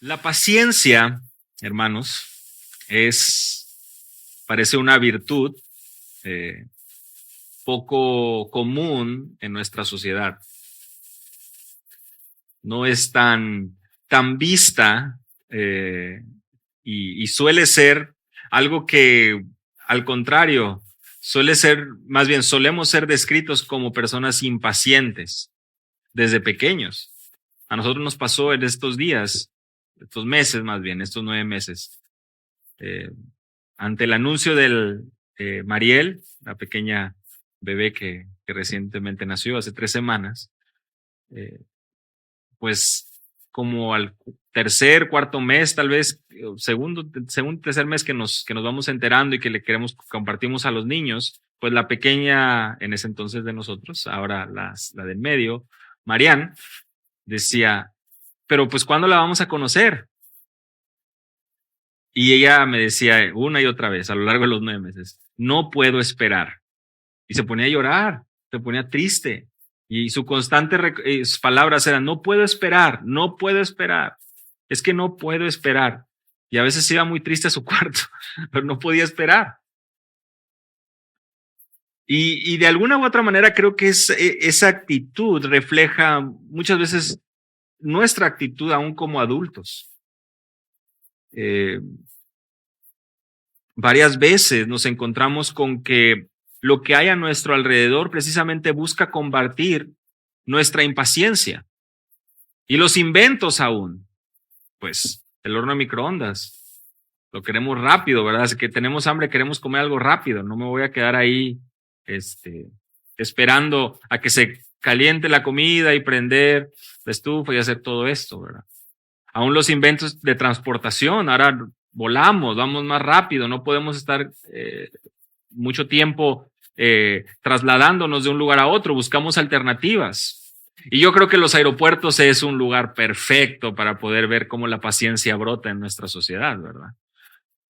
La paciencia, hermanos, parece una virtud poco común en nuestra sociedad. No es tan vista y suele ser algo que, al contrario, solemos ser descritos como personas impacientes desde pequeños. A nosotros nos pasó en estos días, estos 9 meses, ante el anuncio del Mariel, la pequeña bebé que recientemente nació hace 3 semanas, pues como al cuarto mes, tal vez, segundo, tercer mes que nos vamos enterando y que compartimos a los niños, pues la pequeña en ese entonces de nosotros, ahora la del medio, Marian, decía, pero pues ¿cuándo la vamos a conocer? Y ella me decía una y otra vez a lo largo de los 9 meses, no puedo esperar. Y se ponía a llorar, se ponía triste. Y sus palabras eran, no puedo esperar, es que no puedo esperar. Y a veces iba muy triste a su cuarto, pero no podía esperar. Y de alguna u otra manera creo que esa actitud refleja muchas veces nuestra actitud aún como adultos. Varias veces nos encontramos con que lo que hay a nuestro alrededor precisamente busca combatir nuestra impaciencia. Y los inventos aún, pues el horno de microondas, lo queremos rápido, ¿verdad? Así que tenemos hambre, queremos comer algo rápido, no me voy a quedar ahí esperando a que se caliente la comida y prender la estufa y hacer todo esto, ¿verdad? Aún los inventos de transportación, ahora volamos, vamos más rápido, no podemos estar mucho tiempo trasladándonos de un lugar a otro, buscamos alternativas. Y yo creo que los aeropuertos es un lugar perfecto para poder ver cómo la paciencia brota en nuestra sociedad, ¿verdad?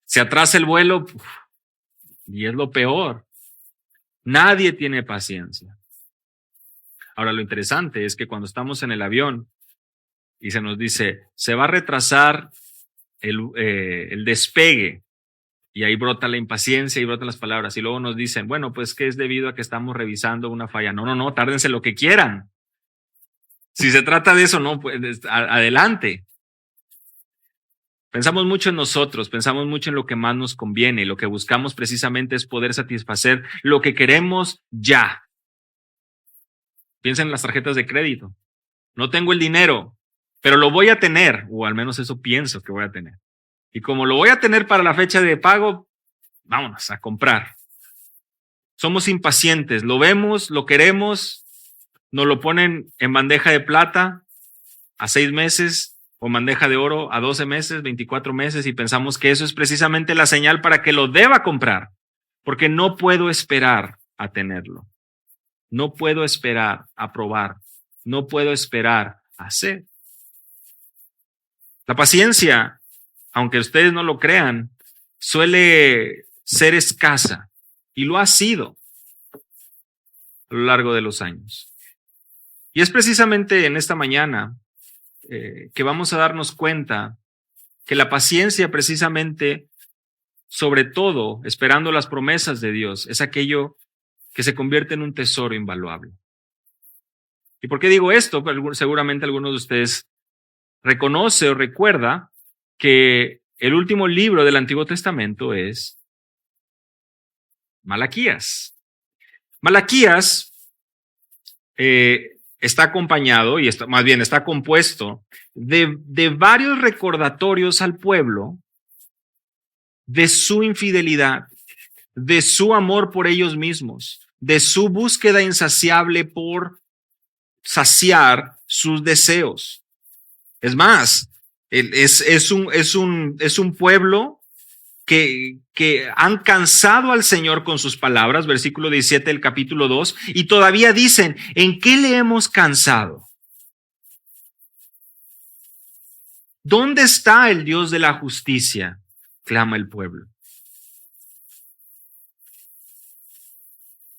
Se atrasa el vuelo y es lo peor. Nadie tiene paciencia. Ahora, lo interesante es que cuando estamos en el avión y se nos dice, se va a retrasar el despegue, y ahí brota la impaciencia y brotan las palabras, y luego nos dicen, bueno, pues que es debido a que estamos revisando una falla. No, tárdense lo que quieran. Si se trata de eso, no, pues adelante. Pensamos mucho en nosotros, pensamos mucho en lo que más nos conviene, y lo que buscamos precisamente es poder satisfacer lo que queremos ya. Piensen en las tarjetas de crédito. No tengo el dinero, pero lo voy a tener, o al menos eso pienso que voy a tener. Y como lo voy a tener para la fecha de pago, vámonos a comprar. Somos impacientes, lo vemos, lo queremos, nos lo ponen en bandeja de plata a 6 meses o bandeja de oro a 12 meses, 24 meses, y pensamos que eso es precisamente la señal para que lo deba comprar, porque no puedo esperar a tenerlo. No puedo esperar a probar. No puedo esperar a hacer. La paciencia, aunque ustedes no lo crean, suele ser escasa, y lo ha sido a lo largo de los años. Y es precisamente en esta mañana que vamos a darnos cuenta que la paciencia precisamente, sobre todo esperando las promesas de Dios, es aquello que se convierte en un tesoro invaluable. ¿Y por qué digo esto? Pues seguramente algunos de ustedes reconoce o recuerda que el último libro del Antiguo Testamento es Malaquías. Malaquías está acompañado y está compuesto de varios recordatorios al pueblo de su infidelidad, de su amor por ellos mismos, de su búsqueda insaciable por saciar sus deseos. Es más, es un pueblo que han cansado al Señor con sus palabras, versículo 17 del capítulo 2, y todavía dicen, ¿en qué le hemos cansado? ¿Dónde está el Dios de la justicia? Clama el pueblo.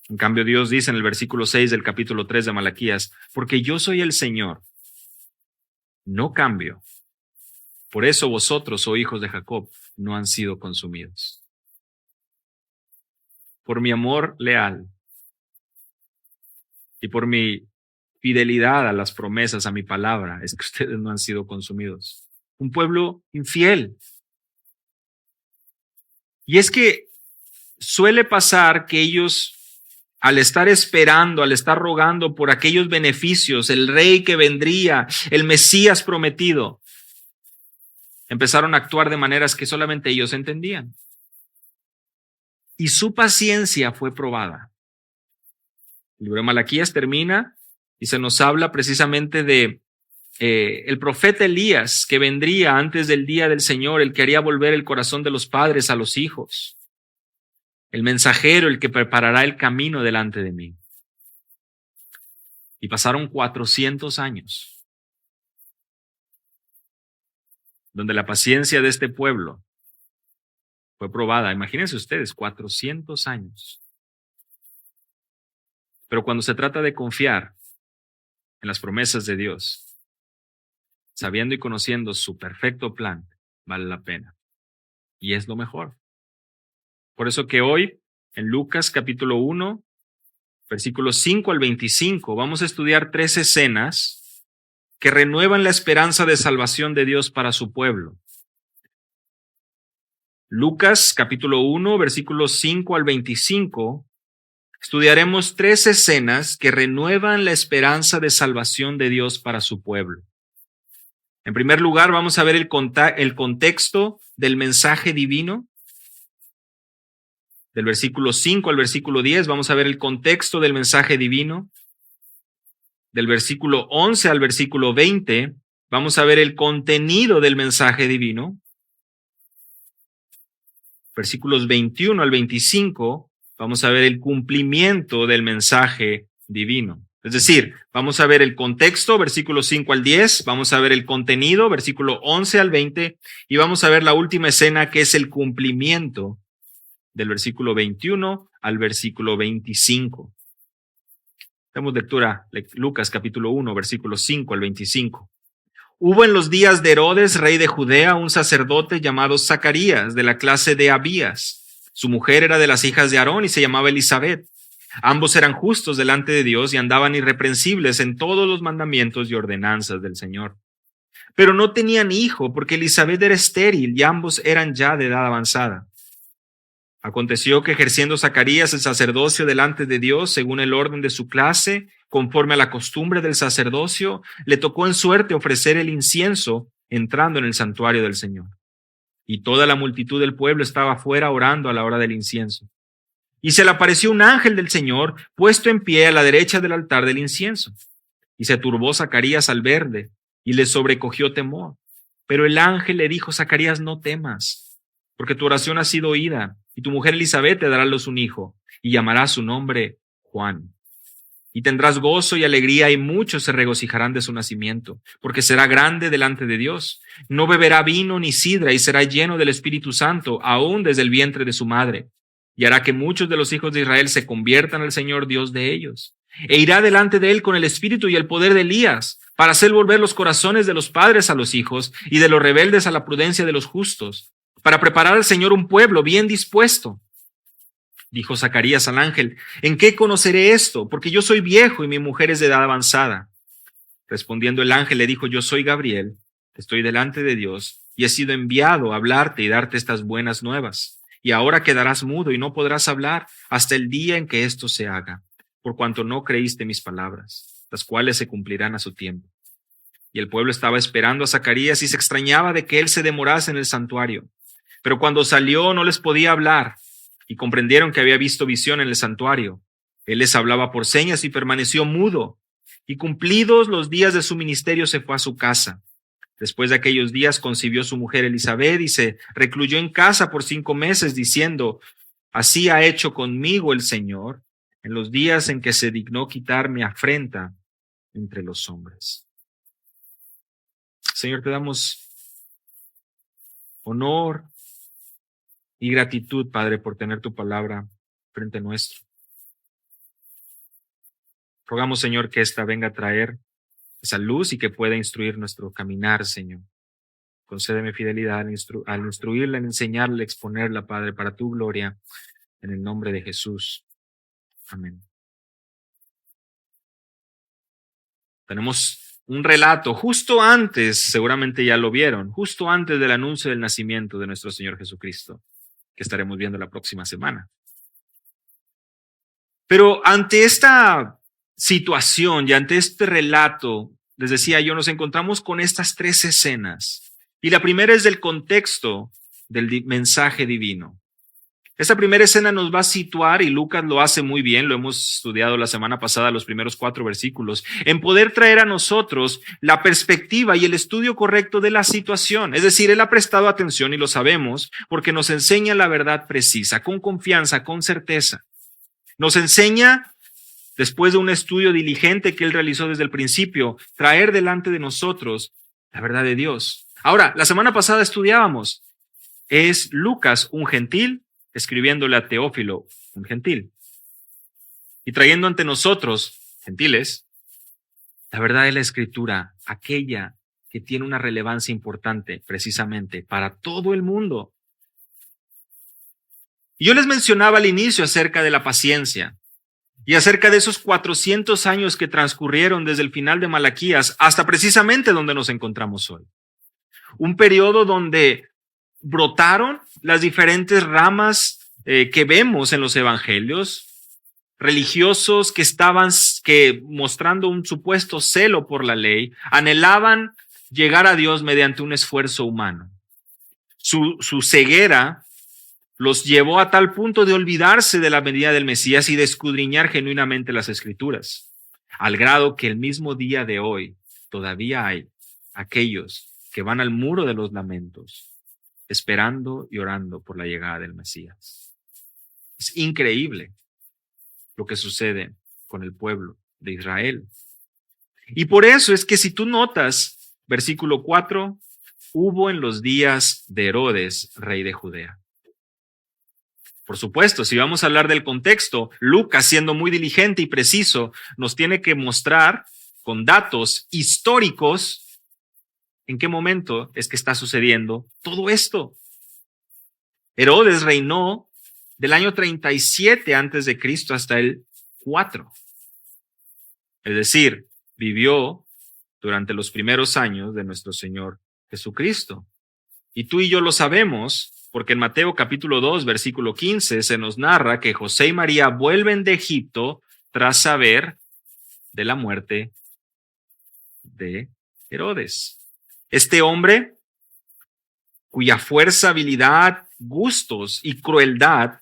En cambio, Dios dice en el versículo 6 del capítulo 3 de Malaquías, porque yo soy el Señor, no cambio. Por eso vosotros, oh hijos de Jacob, no han sido consumidos. Por mi amor leal y por mi fidelidad a las promesas, a mi palabra, es que ustedes no han sido consumidos. Un pueblo infiel. Y es que suele pasar que ellos, al estar esperando, al estar rogando por aquellos beneficios, el rey que vendría, el Mesías prometido, empezaron a actuar de maneras que solamente ellos entendían. Y su paciencia fue probada. El libro de Malaquías termina y se nos habla precisamente de el profeta Elías, que vendría antes del día del Señor, el que haría volver el corazón de los padres a los hijos, el mensajero, el que preparará el camino delante de mí. Y pasaron 400 años, donde la paciencia de este pueblo fue probada. Imagínense ustedes, 400 años. Pero cuando se trata de confiar en las promesas de Dios, sabiendo y conociendo su perfecto plan, vale la pena. Y es lo mejor. Por eso que hoy, en Lucas capítulo 1, versículos 5 al 25, vamos a estudiar 3 escenas que renuevan la esperanza de salvación de Dios para su pueblo. Lucas capítulo 1, versículos 5 al 25, estudiaremos 3 escenas que renuevan la esperanza de salvación de Dios para su pueblo. En primer lugar, vamos a ver el contexto del mensaje divino. Del versículo 5 al versículo 10, vamos a ver el contexto del mensaje divino. Del versículo 11 al versículo 20, vamos a ver el contenido del mensaje divino. Versículos 21 al 25, vamos a ver el cumplimiento del mensaje divino. Es decir, vamos a ver el contexto, versículos 5 al 10, vamos a ver el contenido, versículo 11 al 20, y vamos a ver la última escena, que es el cumplimiento del versículo 21 al versículo 25. Damos lectura, Lucas capítulo 1, versículos 5 al 25. Hubo en los días de Herodes, rey de Judea, un sacerdote llamado Zacarías, de la clase de Abías. Su mujer era de las hijas de Aarón y se llamaba Elisabet. Ambos eran justos delante de Dios y andaban irreprensibles en todos los mandamientos y ordenanzas del Señor. Pero no tenían hijo, porque Elisabet era estéril y ambos eran ya de edad avanzada. Aconteció que ejerciendo Zacarías el sacerdocio delante de Dios, según el orden de su clase, conforme a la costumbre del sacerdocio, le tocó en suerte ofrecer el incienso entrando en el santuario del Señor. Y toda la multitud del pueblo estaba afuera orando a la hora del incienso. Y se le apareció un ángel del Señor puesto en pie a la derecha del altar del incienso. Y se turbó Zacarías al verle, y le sobrecogió temor. Pero el ángel le dijo: Zacarías, no temas, porque tu oración ha sido oída, y tu mujer Elisabet te dará a luz un hijo, y llamarás su nombre Juan. Y tendrás gozo y alegría, y muchos se regocijarán de su nacimiento, porque será grande delante de Dios. No beberá vino ni sidra, y será lleno del Espíritu Santo, aún desde el vientre de su madre. Y hará que muchos de los hijos de Israel se conviertan al Señor Dios de ellos. E irá delante de él con el espíritu y el poder de Elías, para hacer volver los corazones de los padres a los hijos, y de los rebeldes a la prudencia de los justos, para preparar al Señor un pueblo bien dispuesto. Dijo Zacarías al ángel: ¿en qué conoceré esto? Porque yo soy viejo y mi mujer es de edad avanzada. Respondiendo el ángel le dijo: yo soy Gabriel, estoy delante de Dios, y he sido enviado a hablarte y darte estas buenas nuevas. Y ahora quedarás mudo y no podrás hablar hasta el día en que esto se haga, por cuanto no creíste mis palabras, las cuales se cumplirán a su tiempo. Y el pueblo estaba esperando a Zacarías y se extrañaba de que él se demorase en el santuario. Pero cuando salió no les podía hablar, y comprendieron que había visto visión en el santuario. Él les hablaba por señas y permaneció mudo. Y cumplidos los días de su ministerio se fue a su casa. Después de aquellos días concibió su mujer Elisabet y se recluyó en casa por 5 meses, diciendo: así ha hecho conmigo el Señor en los días en que se dignó quitar mi afrenta entre los hombres. Señor, te damos honor y gratitud, Padre, por tener tu palabra frente nuestro. Rogamos, Señor, que ésta venga a traer esa luz y que pueda instruir nuestro caminar, Señor. Concédeme fidelidad al instruirla, en enseñarla, al exponerla, Padre, para tu gloria, en el nombre de Jesús. Amén. Tenemos un relato justo antes, seguramente ya lo vieron, justo antes del anuncio del nacimiento de nuestro Señor Jesucristo, que estaremos viendo la próxima semana. Pero ante esta situación y ante este relato, les decía yo, nos encontramos con estas tres escenas. Y la primera es del contexto del mensaje divino. Esta primera escena nos va a situar, y Lucas lo hace muy bien, lo hemos estudiado la semana pasada, los primeros 4 versículos, en poder traer a nosotros la perspectiva y el estudio correcto de la situación. Es decir, él ha prestado atención y lo sabemos porque nos enseña la verdad precisa, con confianza, con certeza. Nos enseña, después de un estudio diligente que él realizó desde el principio, traer delante de nosotros la verdad de Dios. Ahora, la semana pasada estudiábamos, ¿es Lucas un gentil? Escribiéndole a Teófilo, un gentil, y trayendo ante nosotros, gentiles, la verdad de la Escritura, aquella que tiene una relevancia importante precisamente para todo el mundo. Y yo les mencionaba al inicio acerca de la paciencia y acerca de esos 400 años que transcurrieron desde el final de Malaquías hasta precisamente donde nos encontramos hoy. Un periodo donde brotaron las diferentes ramas que vemos en los evangelios, religiosos que mostrando un supuesto celo por la ley, anhelaban llegar a Dios mediante un esfuerzo humano. Su ceguera los llevó a tal punto de olvidarse de la venida del Mesías y de escudriñar genuinamente las Escrituras, al grado que el mismo día de hoy todavía hay aquellos que van al muro de los lamentos, esperando y orando por la llegada del Mesías. Es increíble lo que sucede con el pueblo de Israel. Y por eso es que si tú notas, versículo 4, hubo en los días de Herodes, rey de Judea. Por supuesto, si vamos a hablar del contexto, Lucas, siendo muy diligente y preciso, nos tiene que mostrar con datos históricos en qué momento es que está sucediendo todo esto. Herodes reinó del año 37 antes de Cristo hasta el 4. Es decir, vivió durante los primeros años de nuestro Señor Jesucristo. Y tú y yo lo sabemos, porque en Mateo capítulo 2, versículo 15, se nos narra que José y María vuelven de Egipto tras saber de la muerte de Herodes. Este hombre, cuya fuerza, habilidad, gustos y crueldad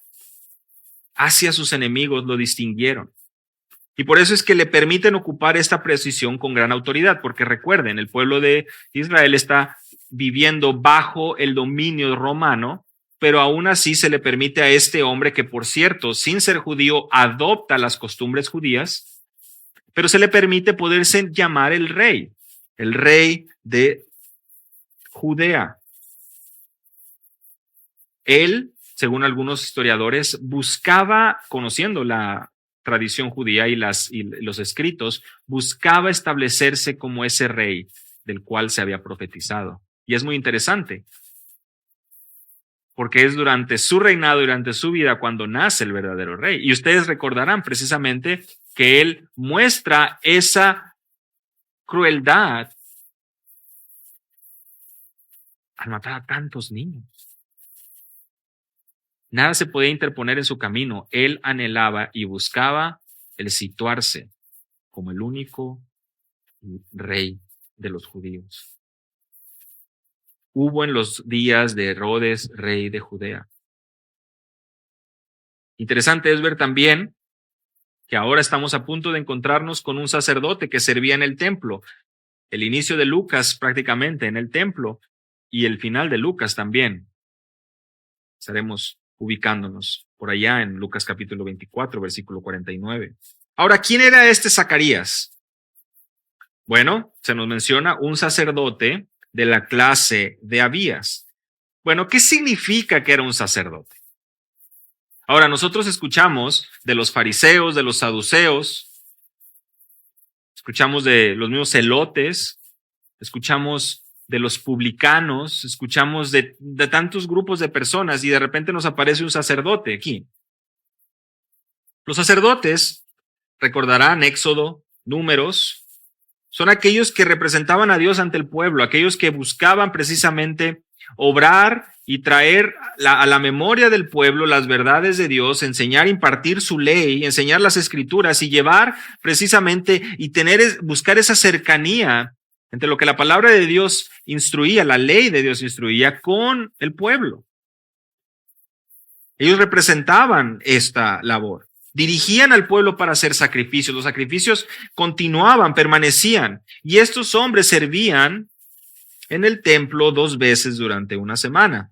hacia sus enemigos lo distinguieron. Y por eso es que le permiten ocupar esta posición con gran autoridad, porque recuerden, el pueblo de Israel está viviendo bajo el dominio romano, pero aún así se le permite a este hombre, que por cierto, sin ser judío, adopta las costumbres judías, pero se le permite poderse llamar el rey de Judea. Él, según algunos historiadores, buscaba, conociendo la tradición judía y los escritos, buscaba establecerse como ese rey del cual se había profetizado. Y es muy interesante, porque es durante su reinado, durante su vida, cuando nace el verdadero rey. Y ustedes recordarán precisamente que él muestra esa crueldad al matar a tantos niños. Nada se podía interponer en su camino. Él anhelaba y buscaba el situarse como el único rey de los judíos. Hubo en los días de Herodes, rey de Judea. Interesante es ver también que ahora estamos a punto de encontrarnos con un sacerdote que servía en el templo. El inicio de Lucas prácticamente en el templo y el final de Lucas también. Estaremos ubicándonos por allá en Lucas capítulo 24, versículo 49. Ahora, ¿quién era este Zacarías? Bueno, se nos menciona un sacerdote de la clase de Abías. Bueno, ¿qué significa que era un sacerdote? Ahora, nosotros escuchamos de los fariseos, de los saduceos, escuchamos de los mismos celotes, escuchamos de los publicanos, escuchamos de tantos grupos de personas y de repente nos aparece un sacerdote aquí. Los sacerdotes, recordarán Éxodo, Números, son aquellos que representaban a Dios ante el pueblo, aquellos que buscaban precisamente obrar y traer a la memoria del pueblo las verdades de Dios, enseñar, impartir su ley, enseñar las escrituras y llevar precisamente y buscar esa cercanía entre lo que la palabra de Dios instruía, la ley de Dios instruía con el pueblo. Ellos representaban esta labor. Dirigían al pueblo para hacer sacrificios. Los sacrificios continuaban, permanecían. Y estos hombres servían en el templo 2 veces durante una semana.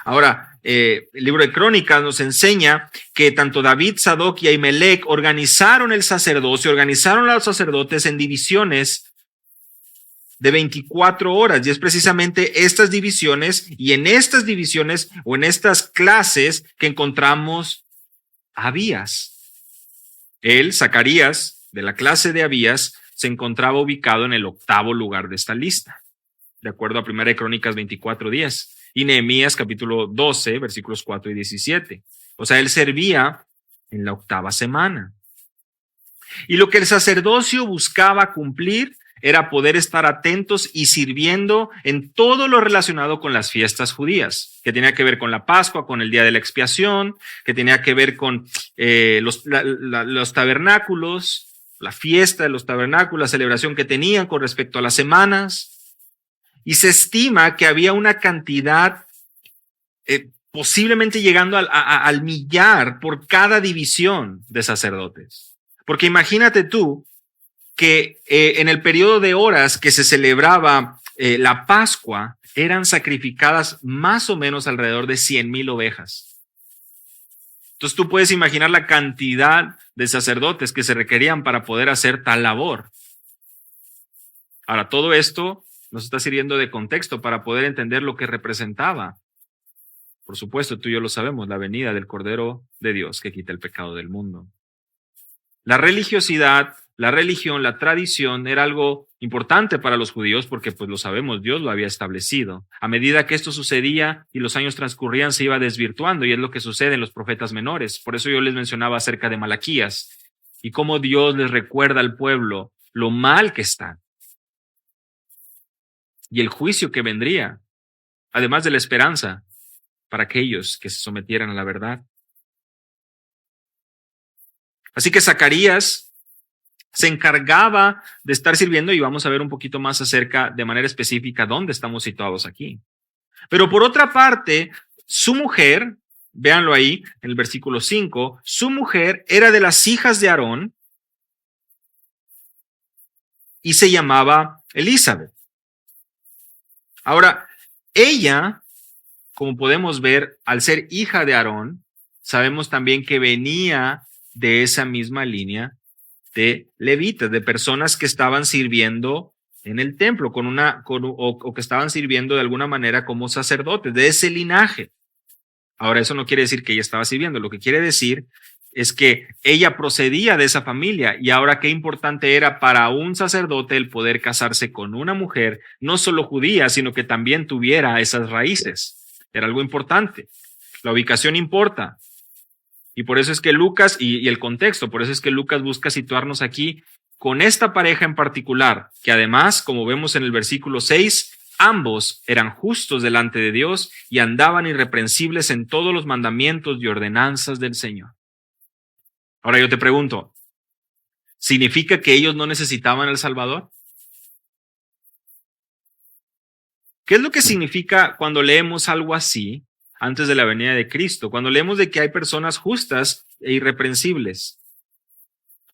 Ahora, el libro de Crónicas nos enseña que tanto David, Sadoc y Ahimelech organizaron el sacerdocio, organizaron a los sacerdotes en divisiones de 24 horas. Y es precisamente estas divisiones y en estas divisiones o en estas clases que encontramos Abías. Él, Zacarías, de la clase de Abías, se encontraba ubicado en el 8º lugar de esta lista, de acuerdo a 1 Crónicas 24:10, y Nehemías capítulo 12, versículos 4 y 17. O sea, él servía en la 8ª semana. Y lo que el sacerdocio buscaba cumplir era poder estar atentos y sirviendo en todo lo relacionado con las fiestas judías, que tenía que ver con la Pascua, con el día de la expiación, que tenía que ver con los tabernáculos, la fiesta de los tabernáculos, la celebración que tenían con respecto a las semanas. Y se estima que había una cantidad posiblemente llegando al millar por cada división de sacerdotes. Porque imagínate tú que en el periodo de horas que se celebraba la Pascua, eran sacrificadas más o menos alrededor de 100,000 ovejas. Entonces tú puedes imaginar la cantidad de sacerdotes que se requerían para poder hacer tal labor. Ahora, todo esto nos está sirviendo de contexto para poder entender lo que representaba. Por supuesto, tú y yo lo sabemos, la venida del Cordero de Dios que quita el pecado del mundo. La religiosidad, la religión, la tradición era algo importante para los judíos porque, pues lo sabemos, Dios lo había establecido. A medida que esto sucedía y los años transcurrían, se iba desvirtuando y es lo que sucede en los profetas menores. Por eso yo les mencionaba acerca de Malaquías y cómo Dios les recuerda al pueblo lo mal que están y el juicio que vendría, además de la esperanza para aquellos que se sometieran a la verdad. Así que Zacarías se encargaba de estar sirviendo y vamos a ver un poquito más acerca de manera específica dónde estamos situados aquí. Pero por otra parte, su mujer, véanlo ahí en el versículo 5, su mujer era de las hijas de Aarón y se llamaba Elizabeth. Ahora, ella, como podemos ver, al ser hija de Aarón, sabemos también que venía de esa misma línea de levitas, de personas que estaban sirviendo en el templo o que estaban sirviendo de alguna manera como sacerdotes, de ese linaje. Ahora, eso no quiere decir que ella estaba sirviendo, lo que quiere decir es que ella procedía de esa familia y ahora qué importante era para un sacerdote el poder casarse con una mujer, no solo judía, sino que también tuviera esas raíces. Era algo importante. La ubicación importa. Y por eso es que Lucas, y el contexto, por eso es que Lucas busca situarnos aquí con esta pareja en particular, que además, como vemos en el versículo 6, ambos eran justos delante de Dios y andaban irreprensibles en todos los mandamientos y ordenanzas del Señor. Ahora yo te pregunto, ¿significa que ellos no necesitaban al Salvador? ¿Qué es lo que significa cuando leemos algo así antes de la venida de Cristo? Cuando leemos de que hay personas justas e irreprensibles.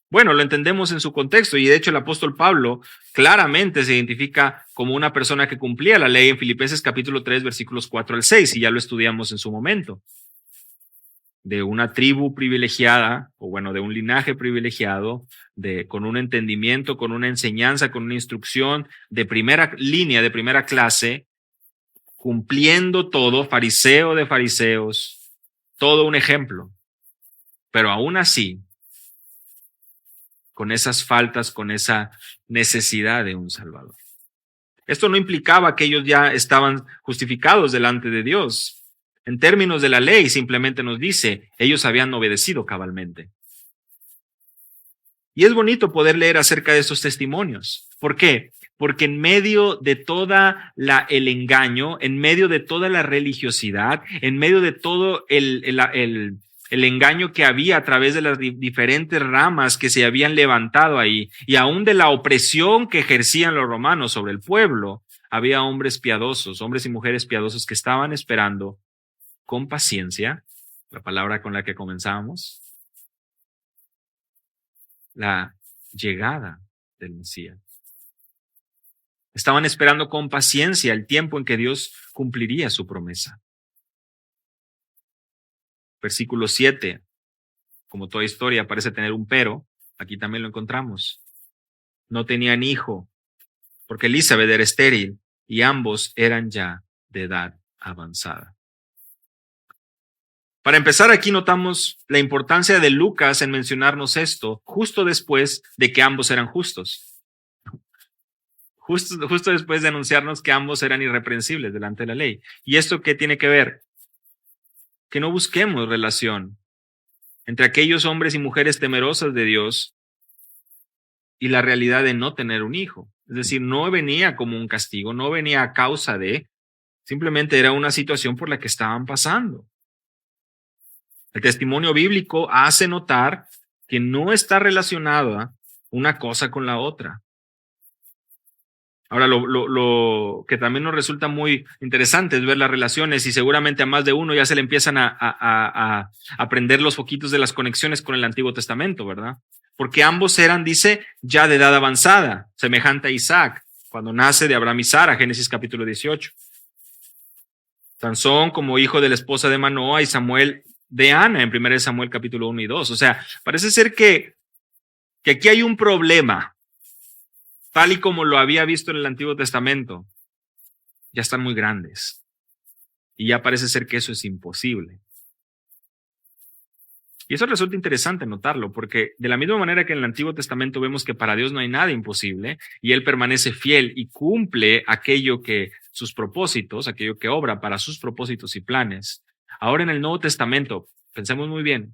Bueno, lo entendemos en su contexto y de hecho el apóstol Pablo claramente se identifica como una persona que cumplía la ley en Filipenses capítulo 3 versículos 4 al 6 y ya lo estudiamos en su momento. De una tribu privilegiada, o bueno, de un linaje privilegiado, con un entendimiento, con una enseñanza, con una instrucción de primera línea, de primera clase, cumpliendo todo, fariseo de fariseos, todo un ejemplo. Pero aún así, con esas faltas, con esa necesidad de un Salvador. Esto no implicaba que ellos ya estaban justificados delante de Dios. En términos de la ley, simplemente nos dice, ellos habían obedecido cabalmente. Y es bonito poder leer acerca de estos testimonios. ¿Por qué? Porque en medio de toda el engaño, en medio de toda la religiosidad, en medio de todo el engaño que había a través de las diferentes ramas que se habían levantado ahí, y aún de la opresión que ejercían los romanos sobre el pueblo, había hombres piadosos, hombres y mujeres piadosos que estaban esperando con paciencia, la palabra con la que comenzamos, la llegada del Mesías. Estaban esperando con paciencia el tiempo en que Dios cumpliría su promesa. Versículo 7, como toda historia parece tener un pero, aquí también lo encontramos. No tenían hijo, porque Elizabeth era estéril y ambos eran ya de edad avanzada. Para empezar, aquí notamos la importancia de Lucas en mencionarnos esto justo después de que ambos eran justos. Justo después de anunciarnos que ambos eran irreprensibles delante de la ley. ¿Y esto qué tiene que ver? Que no busquemos relación entre aquellos hombres y mujeres temerosas de Dios y la realidad de no tener un hijo. Es decir, no venía como un castigo, no venía a causa de, simplemente era una situación por la que estaban pasando. El testimonio bíblico hace notar que no está relacionada una cosa con la otra. Ahora, lo que también nos resulta muy interesante es ver las relaciones, y seguramente a más de uno ya se le empiezan a aprender los foquitos de las conexiones con el Antiguo Testamento, ¿verdad? Porque ambos eran, dice, ya de edad avanzada, semejante a Isaac, cuando nace de Abraham y Sara, Génesis capítulo 18. Sansón como hijo de la esposa de Manoa y Samuel de Ana en 1 Samuel capítulo 1 y 2. O sea, parece ser que aquí hay un problema, tal y como lo había visto en el Antiguo Testamento. Ya están muy grandes y ya parece ser que eso es imposible. Y eso resulta interesante notarlo, porque de la misma manera que en el Antiguo Testamento vemos que para Dios no hay nada imposible y Él permanece fiel y cumple aquello que sus propósitos, aquello que obra para sus propósitos y planes. Ahora en el Nuevo Testamento, pensemos muy bien,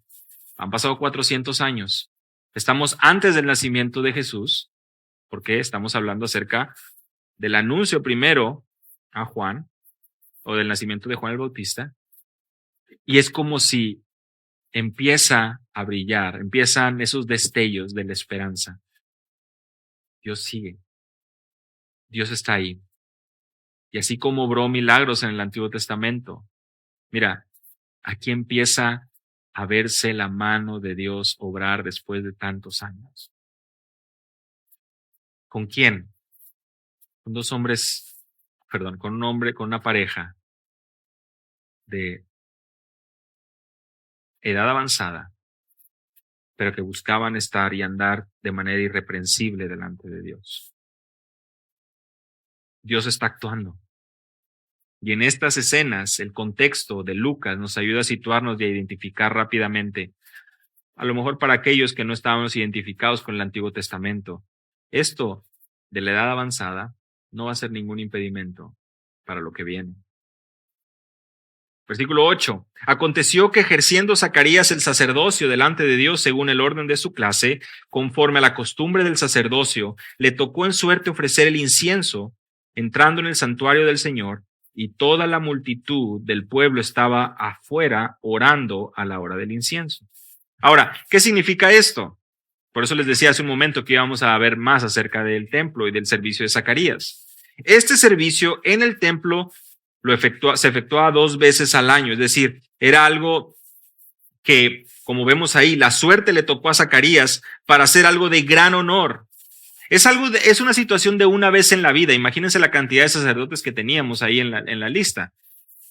han pasado 400 años. Estamos antes del nacimiento de Jesús, porque estamos hablando acerca del anuncio primero a Juan, o del nacimiento de Juan el Bautista, y es como si empieza a brillar, empiezan esos destellos de la esperanza. Dios sigue, Dios está ahí. Y así como obró milagros en el Antiguo Testamento, mira, aquí empieza a verse la mano de Dios obrar después de tantos años. ¿Con quién? Con con un hombre, con una pareja de edad avanzada, pero que buscaban estar y andar de manera irreprensible delante de Dios. Dios está actuando. Y en estas escenas, el contexto de Lucas nos ayuda a situarnos y a identificar rápidamente, a lo mejor para aquellos que no estábamos identificados con el Antiguo Testamento, esto de la edad avanzada no va a ser ningún impedimento para lo que viene. Versículo 8. Aconteció que ejerciendo Zacarías el sacerdocio delante de Dios según el orden de su clase, conforme a la costumbre del sacerdocio, le tocó en suerte ofrecer el incienso, entrando en el santuario del Señor, y toda la multitud del pueblo estaba afuera orando a la hora del incienso. Ahora, ¿qué significa esto? Por eso les decía hace un momento que íbamos a ver más acerca del templo y del servicio de Zacarías. Este servicio en el templo se efectuaba 2 veces al año, es decir, era algo que, como vemos ahí, la suerte le tocó a Zacarías para hacer algo de gran honor. Es una situación de una vez en la vida. Imagínense la cantidad de sacerdotes que teníamos ahí en la lista.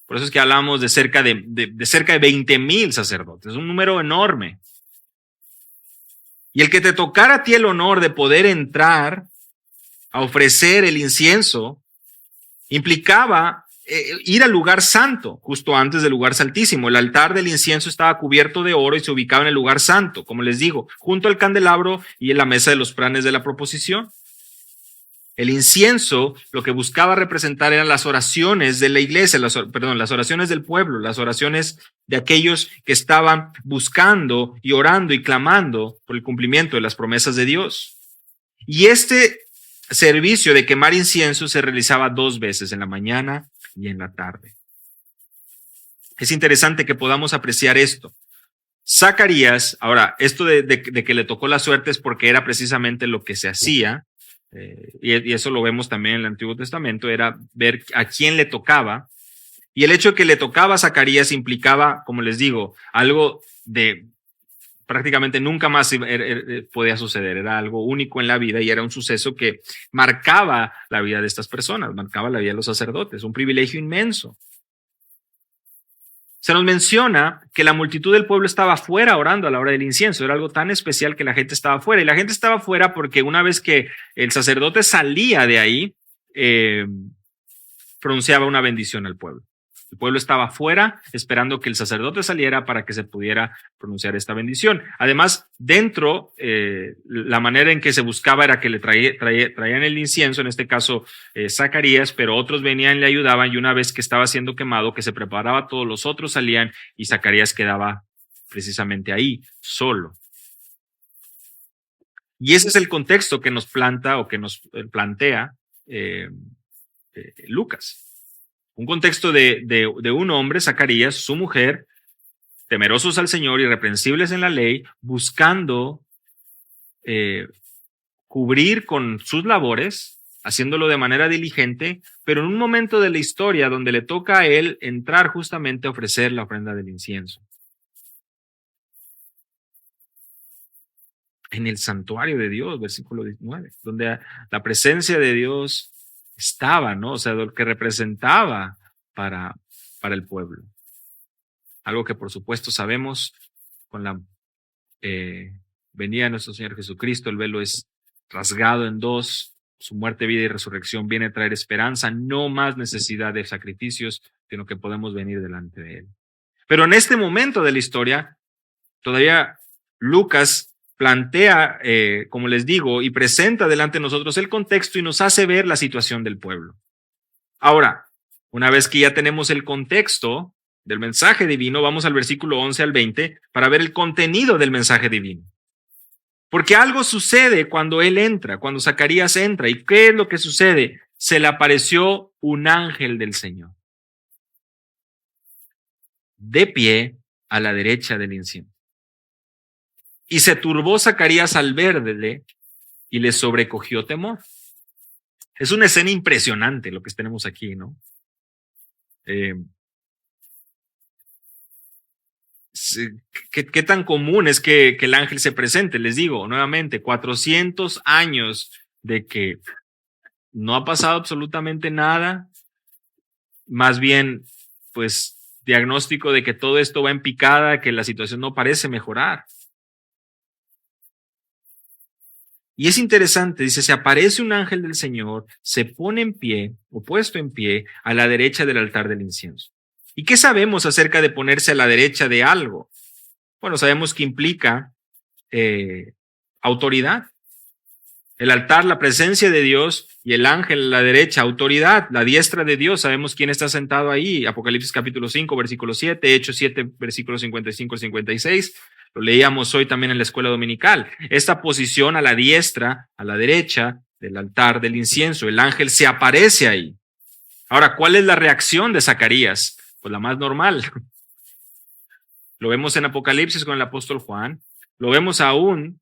Por eso es que hablamos de cerca de 20,000 sacerdotes, un número enorme. Y el que te tocara a ti el honor de poder entrar a ofrecer el incienso implicaba ir al lugar santo, justo antes del lugar santísimo. El altar del incienso estaba cubierto de oro y se ubicaba en el lugar santo, como les digo, junto al candelabro y en la mesa de los panes de la proposición. El incienso lo que buscaba representar eran las oraciones de la iglesia, las oraciones del pueblo, las oraciones de aquellos que estaban buscando y orando y clamando por el cumplimiento de las promesas de Dios. Y este servicio de quemar incienso se realizaba 2 veces, en la mañana y en la tarde. Es interesante que podamos apreciar esto. Zacarías, ahora, esto de que le tocó la suerte es porque era precisamente lo que se hacía, y eso lo vemos también en el Antiguo Testamento, era ver a quién le tocaba, y el hecho de que le tocaba a Zacarías implicaba, como les digo, algo de prácticamente nunca más podía suceder, era algo único en la vida y era un suceso que marcaba la vida de estas personas, marcaba la vida de los sacerdotes, un privilegio inmenso. Se nos menciona que la multitud del pueblo estaba afuera orando a la hora del incienso. Era algo tan especial que la gente estaba afuera. Y la gente estaba afuera porque una vez que el sacerdote salía de ahí, pronunciaba una bendición al pueblo. El pueblo estaba afuera esperando que el sacerdote saliera para que se pudiera pronunciar esta bendición. Además, dentro, la manera en que se buscaba era que le traían el incienso, en este caso Zacarías, pero otros venían y le ayudaban, y una vez que estaba siendo quemado, que se preparaba todo, los otros salían y Zacarías quedaba precisamente ahí, solo. Y ese es el contexto que nos planta o que nos plantea Lucas. Un contexto de un hombre, Zacarías, su mujer, temerosos al Señor, irreprensibles en la ley, buscando cubrir con sus labores, haciéndolo de manera diligente, pero en un momento de la historia donde le toca a él entrar justamente a ofrecer la ofrenda del incienso. En el santuario de Dios, versículo 19, donde la presencia de Dios estaba, ¿no? O sea, lo que representaba para el pueblo. Algo que por supuesto sabemos con la venida de nuestro Señor Jesucristo, el velo es rasgado en 2, su muerte, vida y resurrección viene a traer esperanza, no más necesidad de sacrificios, sino que podemos venir delante de Él. Pero en este momento de la historia, todavía Lucas plantea, como les digo, y presenta delante de nosotros el contexto y nos hace ver la situación del pueblo. Ahora, una vez que ya tenemos el contexto del mensaje divino, vamos al versículo 11 al 20 para ver el contenido del mensaje divino. Porque algo sucede cuando él entra, cuando Zacarías entra. ¿Y qué es lo que sucede? Se le apareció un ángel del Señor, de pie a la derecha del incienso. Y se turbó Zacarías al verle y le sobrecogió temor. Es una escena impresionante lo que tenemos aquí, ¿no? ¿Qué tan común es que el ángel se presente? Les digo nuevamente, 400 años de que no ha pasado absolutamente nada, más bien, pues, diagnóstico de que todo esto va en picada, que la situación no parece mejorar. Y es interesante, dice, se aparece un ángel del Señor, se pone en pie, o puesto en pie, a la derecha del altar del incienso. ¿Y qué sabemos acerca de ponerse a la derecha de algo? Bueno, sabemos que implica autoridad. El altar, la presencia de Dios, y el ángel a la derecha, autoridad, la diestra de Dios. Sabemos quién está sentado ahí. Apocalipsis capítulo 5, versículo 7, Hechos 7, versículos 55 al 56. Lo leíamos hoy también en la escuela dominical. Esta posición a la diestra, a la derecha del altar del incienso, el ángel se aparece ahí. Ahora, ¿cuál es la reacción de Zacarías? Pues la más normal. Lo vemos en Apocalipsis con el apóstol Juan. Lo vemos aún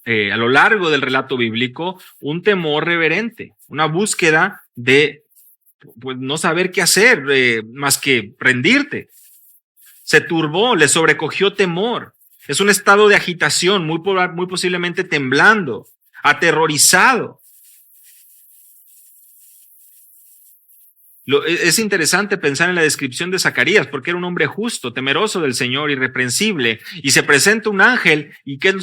a lo largo del relato bíblico, un temor reverente, una búsqueda de pues, no saber qué hacer más que rendirte. Se turbó, le sobrecogió temor. Es un estado de agitación, muy posiblemente temblando, aterrorizado. Es interesante pensar en la descripción de Zacarías, porque era un hombre justo, temeroso del Señor, irreprensible, y se presenta un ángel y que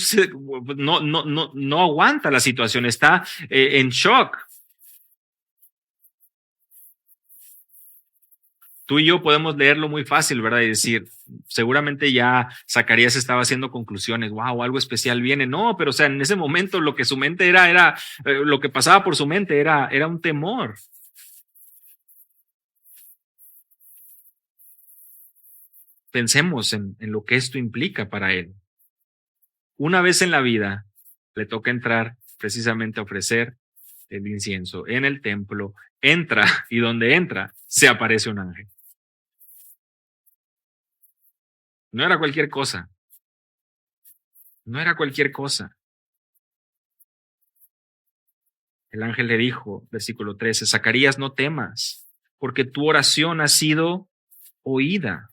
no aguanta la situación, está en shock. Tú y yo podemos leerlo muy fácil, ¿verdad? Y decir, seguramente ya Zacarías estaba haciendo conclusiones, wow, algo especial viene. No, pero o sea, en ese momento lo que su mente lo que pasaba por su mente era un temor. Pensemos en lo que esto implica para él. Una vez en la vida le toca entrar precisamente a ofrecer el incienso en el templo, entra y donde entra se aparece un ángel. No era cualquier cosa. No era cualquier cosa. El ángel le dijo, versículo 13, Zacarías, no temas, porque tu oración ha sido oída,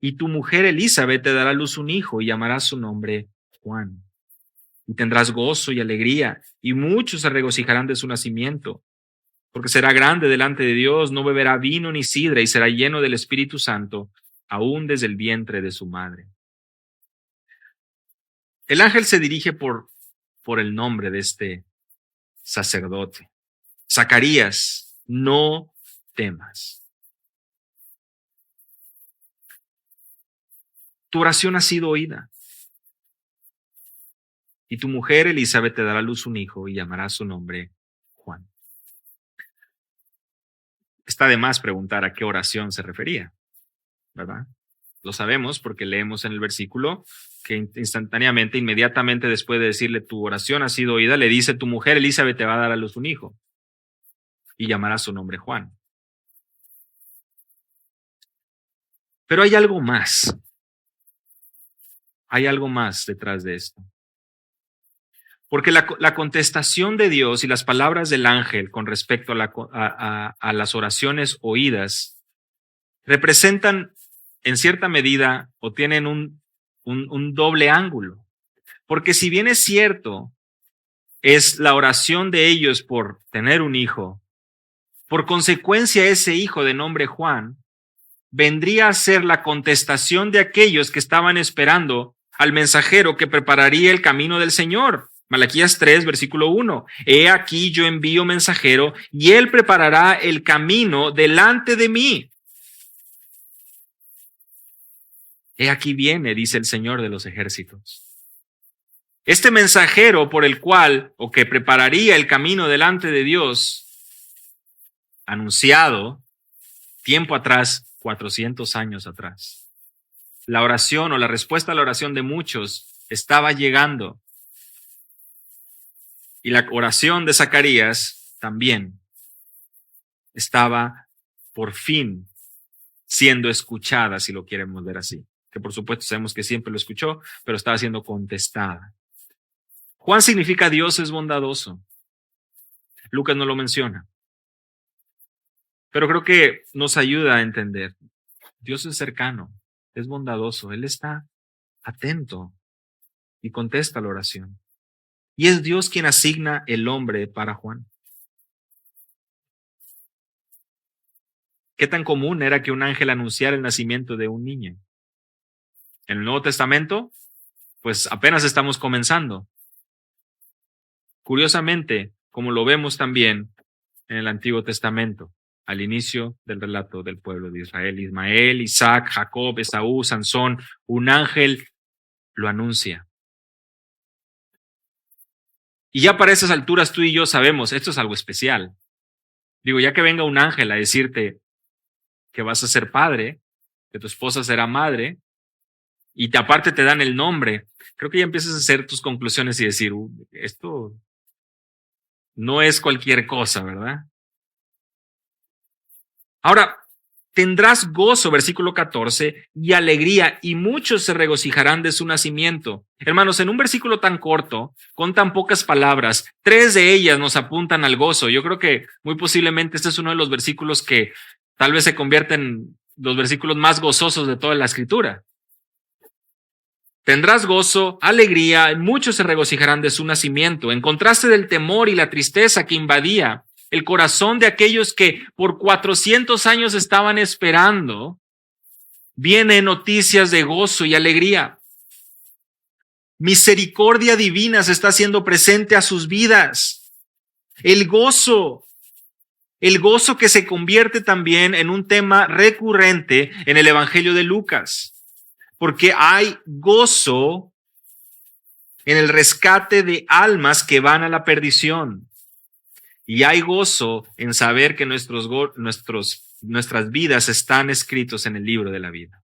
y tu mujer Elizabeth te dará a luz un hijo y llamarás su nombre Juan. Y tendrás gozo y alegría, y muchos se regocijarán de su nacimiento, porque será grande delante de Dios, no beberá vino ni sidra, y será lleno del Espíritu Santo, aún desde el vientre de su madre. El ángel se dirige por el nombre de este sacerdote. Zacarías, no temas. Tu oración ha sido oída. Y tu mujer Elizabeth te dará a luz un hijo y llamará su nombre Juan. Está de más preguntar a qué oración se refería, ¿verdad? Lo sabemos porque leemos en el versículo que instantáneamente, inmediatamente después de decirle tu oración ha sido oída, le dice tu mujer Elizabeth te va a dar a luz un hijo y llamará su nombre Juan. Pero hay algo más. Hay algo más detrás de esto. Porque la contestación de Dios y las palabras del ángel con respecto a las oraciones oídas representan en cierta medida o tienen un doble ángulo. Porque si bien es cierto, es la oración de ellos por tener un hijo, por consecuencia ese hijo de nombre Juan, vendría a ser la contestación de aquellos que estaban esperando al mensajero que prepararía el camino del Señor. Malaquías 3, versículo 1. He aquí yo envío mensajero y él preparará el camino delante de mí. He aquí viene, dice el Señor de los ejércitos. Este mensajero por el cual, o que prepararía el camino delante de Dios, anunciado tiempo atrás, 400 años atrás. La oración o la respuesta a la oración de muchos estaba llegando. Y la oración de Zacarías también estaba por fin siendo escuchada, si lo queremos ver así. Que por supuesto sabemos que siempre lo escuchó, pero estaba siendo contestada. Juan significa Dios es bondadoso. Lucas no lo menciona. Pero creo que nos ayuda a entender. Dios es cercano, es bondadoso, Él está atento y contesta la oración. Y es Dios quien asigna el nombre para Juan. ¿Qué tan común era que un ángel anunciara el nacimiento de un niño? En el Nuevo Testamento, pues apenas estamos comenzando. Curiosamente, como lo vemos también en el Antiguo Testamento, al inicio del relato del pueblo de Israel, Ismael, Isaac, Jacob, Esaú, Sansón, un ángel lo anuncia. Y ya para esas alturas tú y yo sabemos, esto es algo especial. Digo, ya que venga un ángel a decirte que vas a ser padre, que tu esposa será madre, y aparte te dan el nombre, creo que ya empiezas a hacer tus conclusiones y decir, esto no es cualquier cosa, ¿verdad? Ahora, tendrás gozo, versículo 14, y alegría, y muchos se regocijarán de su nacimiento. Hermanos, en un versículo tan corto, con tan pocas palabras, 3 de ellas nos apuntan al gozo. Yo creo que muy posiblemente este es uno de los versículos que tal vez se convierten en los versículos más gozosos de toda la Escritura. Tendrás gozo, alegría, y muchos se regocijarán de su nacimiento. En contraste del temor y la tristeza que invadía el corazón de aquellos que por 400 años estaban esperando, vienen noticias de gozo y alegría. Misericordia divina se está haciendo presente a sus vidas. El gozo El gozo que se convierte también en un tema recurrente en el Evangelio de Lucas, porque hay gozo en el rescate de almas que van a la perdición. Y hay gozo en saber que nuestras vidas están escritos en el libro de la vida.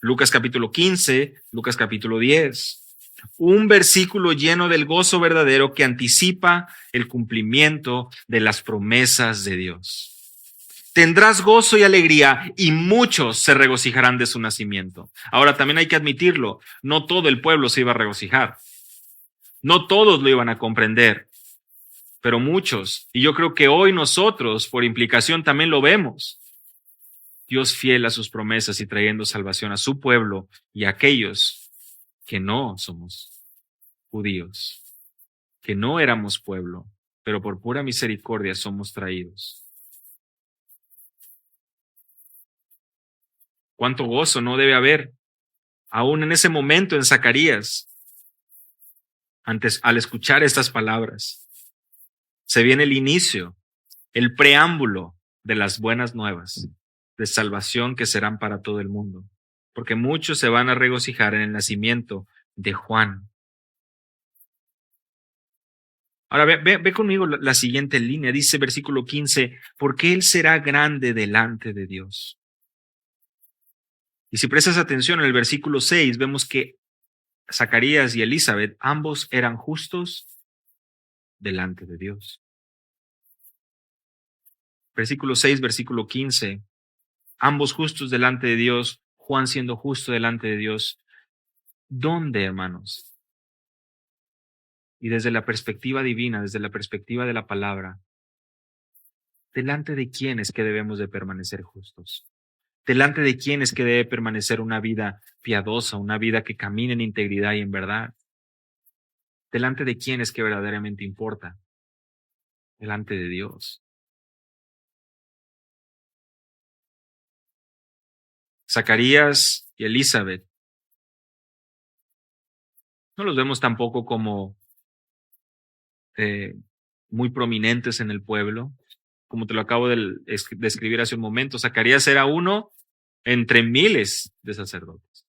Lucas capítulo 15, Lucas capítulo 10. Un versículo lleno del gozo verdadero que anticipa el cumplimiento de las promesas de Dios. Tendrás gozo y alegría y muchos se regocijarán de su nacimiento. Ahora también hay que admitirlo, no todo el pueblo se iba a regocijar. No todos lo iban a comprender, pero muchos. Y yo creo que hoy nosotros, por implicación, también lo vemos. Dios fiel a sus promesas y trayendo salvación a su pueblo y a aquellos que no somos judíos, que no éramos pueblo, pero por pura misericordia somos traídos. ¿Cuánto gozo no debe haber? Aún en ese momento en Zacarías, al escuchar estas palabras, se viene el inicio, el preámbulo de las buenas nuevas de salvación que serán para todo el mundo, porque muchos se van a regocijar en el nacimiento de Juan. Ahora ve conmigo la siguiente línea, dice versículo 15, porque él será grande delante de Dios. Y si prestas atención en el versículo 6, vemos que Zacarías y Elizabeth, ambos eran justos delante de Dios. Versículo 6, versículo 15, ambos justos delante de Dios, Juan siendo justo delante de Dios. ¿Dónde, hermanos? Y desde la perspectiva divina, desde la perspectiva de la palabra, ¿delante de quién es que debemos de permanecer justos? ¿Delante de quién es que debe permanecer una vida piadosa, una vida que camine en integridad y en verdad? ¿Delante de quién es que verdaderamente importa? Delante de Dios. Zacarías y Elizabeth, no los vemos tampoco como muy prominentes en el pueblo, como te lo acabo de describir hace un momento. Zacarías era uno entre miles de sacerdotes.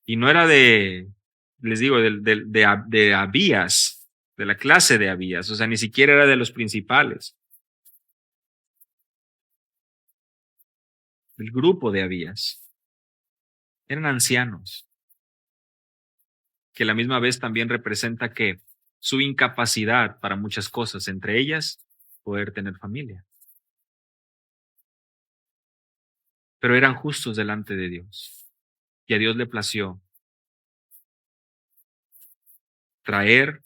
Y no era les digo, de Abías, de la clase de Abías, o sea, ni siquiera era de los principales. El grupo de Abías. Eran ancianos, que a la misma vez también representa que su incapacidad para muchas cosas, entre ellas, poder tener familia. Pero eran justos delante de Dios. Y a Dios le plació traer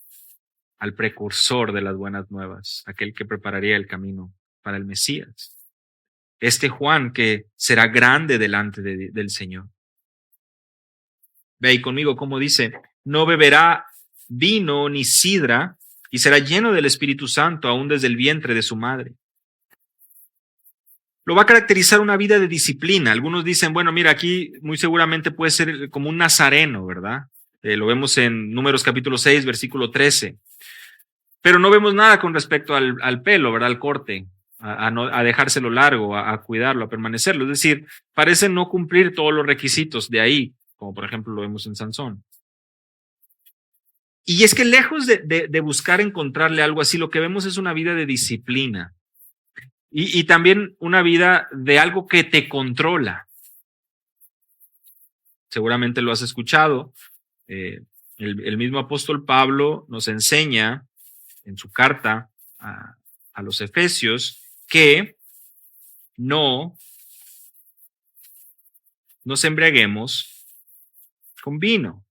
al precursor de las buenas nuevas, aquel que prepararía el camino para el Mesías. Este Juan que será grande delante del Señor. Ve ahí conmigo cómo dice, no beberá vino ni sidra y será lleno del Espíritu Santo aún desde el vientre de su madre. Lo va a caracterizar una vida de disciplina. Algunos dicen, bueno, mira, aquí muy seguramente puede ser como un nazareno, ¿verdad? Lo vemos en Números capítulo 6, versículo 13. Pero no vemos nada con respecto al pelo, ¿verdad? Al corte, a dejárselo largo, a cuidarlo, a permanecerlo. Es decir, parece no cumplir todos los requisitos de ahí, como por ejemplo lo vemos en Sansón. Y es que lejos de buscar encontrarle algo así, lo que vemos es una vida de disciplina. Y también una vida de algo que te controla. Seguramente lo has escuchado. El mismo apóstol Pablo nos enseña en su carta a los Efesios que no nos embriaguemos con vino,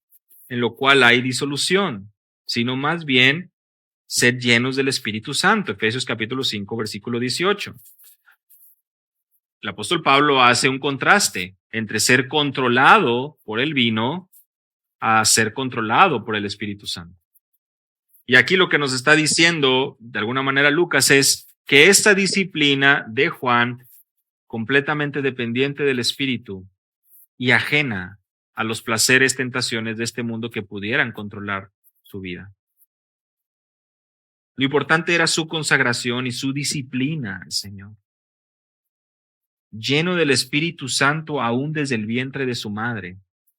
en lo cual hay disolución, sino más bien sed llenos del Espíritu Santo. Efesios capítulo 5, versículo 18. El apóstol Pablo hace un contraste entre ser controlado por el vino a ser controlado por el Espíritu Santo. Y aquí lo que nos está diciendo, de alguna manera, Lucas, es que esta disciplina de Juan, completamente dependiente del Espíritu y ajena a los placeres, tentaciones de este mundo que pudieran controlar su vida. Lo importante era su consagración y su disciplina al Señor. Lleno del Espíritu Santo aún desde el vientre de su madre.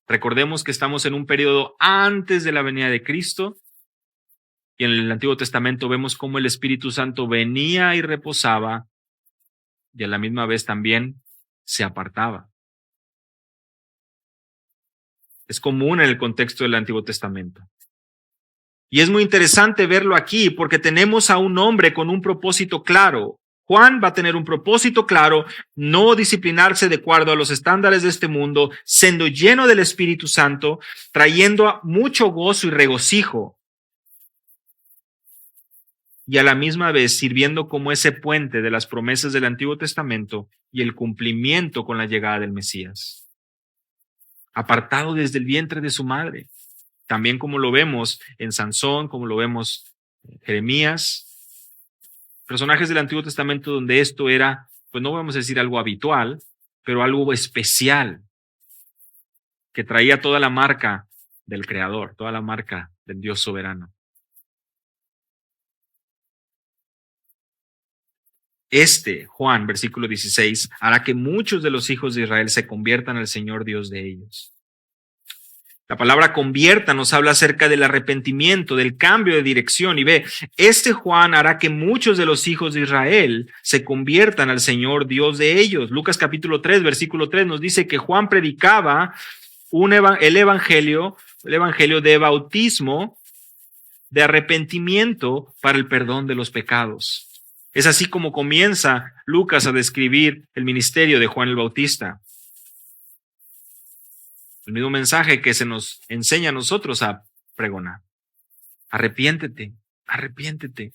Recordemos que estamos en un periodo antes de la venida de Cristo y en el Antiguo Testamento vemos cómo el Espíritu Santo venía y reposaba y a la misma vez también se apartaba. Es común en el contexto del Antiguo Testamento. Y es muy interesante verlo aquí porque tenemos a un hombre con un propósito claro. Juan va a tener un propósito claro, no disciplinarse de acuerdo a los estándares de este mundo, siendo lleno del Espíritu Santo, trayendo mucho gozo y regocijo. Y a la misma vez sirviendo como ese puente de las promesas del Antiguo Testamento y el cumplimiento con la llegada del Mesías. Apartado desde el vientre de su madre. También como lo vemos en Sansón, como lo vemos en Jeremías. Personajes del Antiguo Testamento donde esto era, pues no vamos a decir algo habitual, pero algo especial, que traía toda la marca del Creador, toda la marca del Dios soberano. Juan, versículo 16, hará que muchos de los hijos de Israel se conviertan al Señor Dios de ellos. La palabra convierta nos habla acerca del arrepentimiento, del cambio de dirección. Y ve, Juan hará que muchos de los hijos de Israel se conviertan al Señor Dios de ellos. Lucas capítulo 3, versículo 3 nos dice que Juan predicaba el evangelio de bautismo, de arrepentimiento para el perdón de los pecados. Es así como comienza Lucas a describir el ministerio de Juan el Bautista. El mismo mensaje que se nos enseña a nosotros a pregonar. Arrepiéntete, arrepiéntete.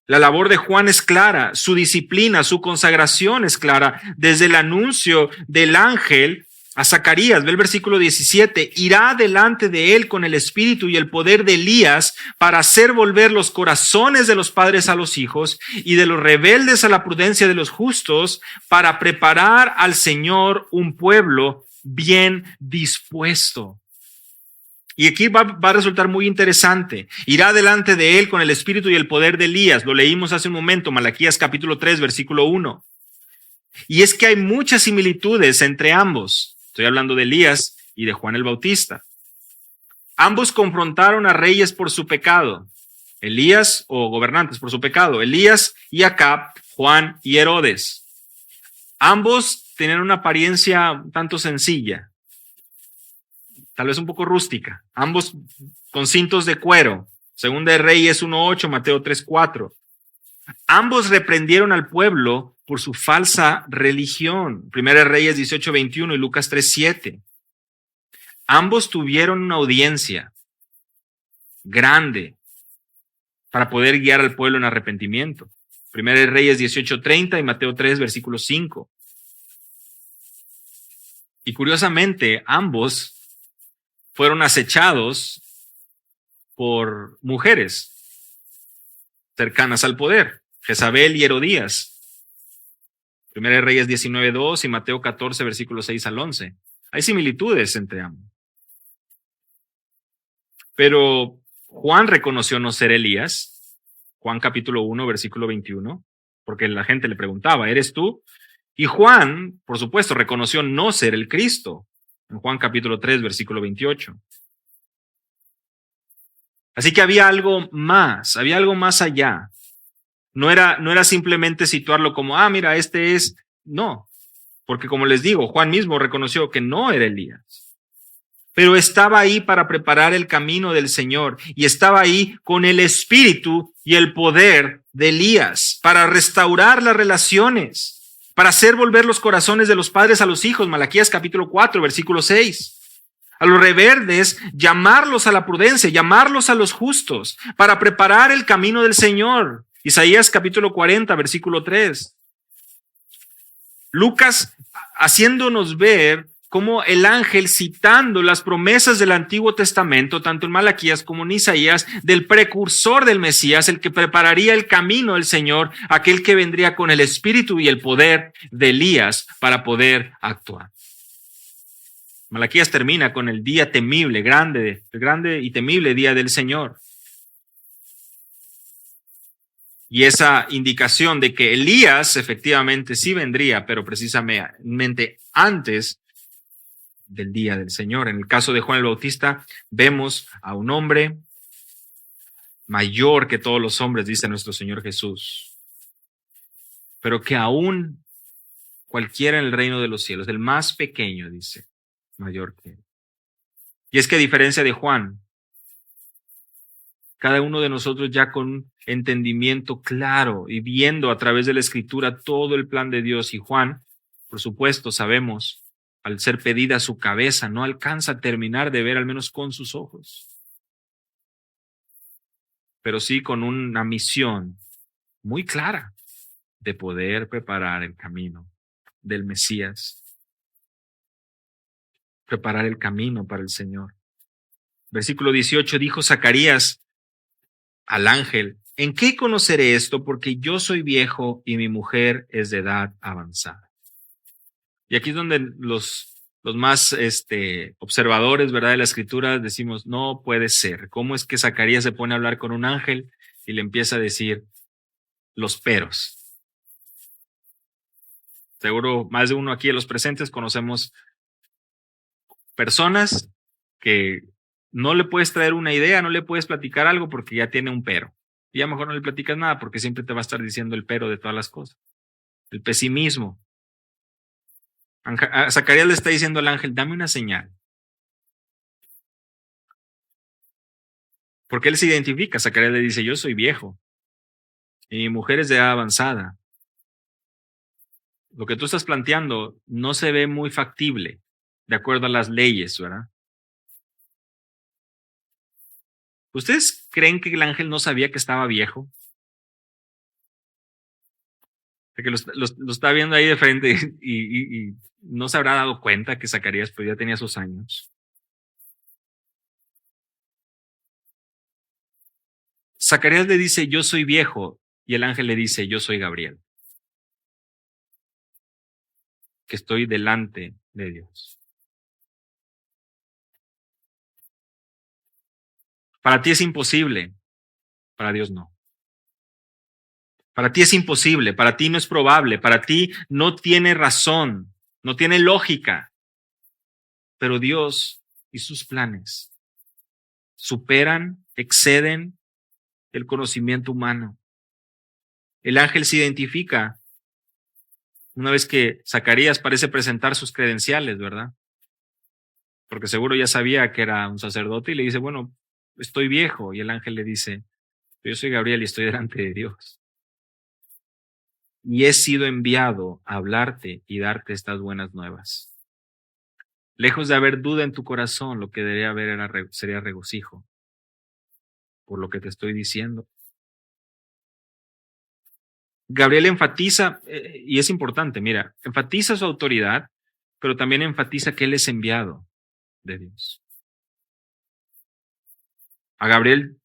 La labor de Juan es clara, su disciplina, su consagración es clara. Desde el anuncio del ángel a Zacarías, ve el versículo 17, irá delante de él con el espíritu y el poder de Elías para hacer volver los corazones de los padres a los hijos y de los rebeldes a la prudencia de los justos, para preparar al Señor un pueblo bien dispuesto. Y aquí va a resultar muy interesante. Irá delante de él con el espíritu y el poder de Elías. Lo leímos hace un momento, Malaquías capítulo 3, versículo 1. Y es que hay muchas similitudes entre ambos. Estoy hablando de Elías y de Juan el Bautista. Ambos confrontaron a reyes por su pecado. Elías, o gobernantes por su pecado. Elías y Acab, Juan y Herodes. Ambos tenían una apariencia un tanto sencilla. Tal vez un poco rústica. Ambos con cintos de cuero. Segunda de Reyes 1:8, Mateo 3:4. Ambos reprendieron al pueblo por su falsa religión. Primera de Reyes 18:21 y Lucas 3:7. Ambos tuvieron una audiencia grande para poder guiar al pueblo en arrepentimiento. Primera de Reyes 18:30 y Mateo 3, versículo 5. Y curiosamente, ambos fueron acechados por mujeres cercanas al poder, Jezabel y Herodías. Primera de Reyes 19:2 y Mateo 14, versículos 6 al 11. Hay similitudes entre ambos. Pero Juan reconoció no ser Elías. Juan capítulo 1, versículo 21, porque la gente le preguntaba, ¿eres tú? Y Juan, por supuesto, reconoció no ser el Cristo. En Juan capítulo 3, versículo 28. Así que había algo más allá. No era simplemente situarlo como, mira, este es. No, porque como les digo, Juan mismo reconoció que no era Elías. Pero estaba ahí para preparar el camino del Señor y estaba ahí con el espíritu y el poder de Elías para restaurar las relaciones, para hacer volver los corazones de los padres a los hijos. Malaquías capítulo 4, versículo 6. A los rebeldes, llamarlos a la prudencia, llamarlos a los justos, para preparar el camino del Señor. Isaías capítulo 40, versículo 3. Lucas haciéndonos ver cómo el ángel, citando las promesas del Antiguo Testamento, tanto en Malaquías como en Isaías, del precursor del Mesías, el que prepararía el camino del Señor, aquel que vendría con el espíritu y el poder de Elías para poder actuar. Malaquías termina con el día temible, el grande y temible día del Señor. Y esa indicación de que Elías efectivamente sí vendría, pero precisamente antes del día del Señor. En el caso de Juan el Bautista, vemos a un hombre mayor que todos los hombres, dice nuestro Señor Jesús, pero que aún cualquiera en el reino de los cielos, el más pequeño, dice, mayor que él. Y es que a diferencia de Juan, cada uno de nosotros ya con entendimiento claro y viendo a través de la Escritura todo el plan de Dios, y Juan, por supuesto, sabemos, al ser pedida su cabeza, no alcanza a terminar de ver al menos con sus ojos, pero sí con una misión muy clara de poder preparar el camino del Mesías, preparar el camino para el Señor. Versículo 18, dijo Zacarías al ángel: ¿en qué conoceré esto? Porque yo soy viejo y mi mujer es de edad avanzada. Y aquí es donde los más observadores, ¿verdad?, de la Escritura decimos, no puede ser. ¿Cómo es que Zacarías se pone a hablar con un ángel y le empieza a decir los peros? Seguro más de uno aquí de los presentes conocemos personas que no le puedes traer una idea, no le puedes platicar algo porque ya tiene un pero. Y ya mejor no le platicas nada porque siempre te va a estar diciendo el pero de todas las cosas. El pesimismo. A Zacarías le está diciendo al ángel, dame una señal. Porque él se identifica. Zacarías le dice, yo soy viejo y mi mujer es de edad avanzada. Lo que tú estás planteando no se ve muy factible de acuerdo a las leyes, ¿verdad? ¿Ustedes creen que el ángel no sabía que estaba viejo? Que lo está viendo ahí de frente y no se habrá dado cuenta que Zacarías pues ya tenía sus años. Zacarías le dice, yo soy viejo, y el ángel le dice, yo soy Gabriel, que estoy delante de Dios. Para ti es imposible, para Dios no. Para ti es imposible, para ti no es probable, para ti no tiene razón, no tiene lógica. Pero Dios y sus planes superan, exceden el conocimiento humano. El ángel se identifica una vez que Zacarías parece presentar sus credenciales, ¿verdad? Porque seguro ya sabía que era un sacerdote y le dice, bueno, estoy viejo. Y el ángel le dice, yo soy Gabriel y estoy delante de Dios. Y he sido enviado a hablarte y darte estas buenas nuevas. Lejos de haber duda en tu corazón, lo que debería haber sería regocijo por lo que te estoy diciendo. Gabriel enfatiza, y es importante, mira, enfatiza su autoridad, pero también enfatiza que él es enviado de Dios. A Gabriel,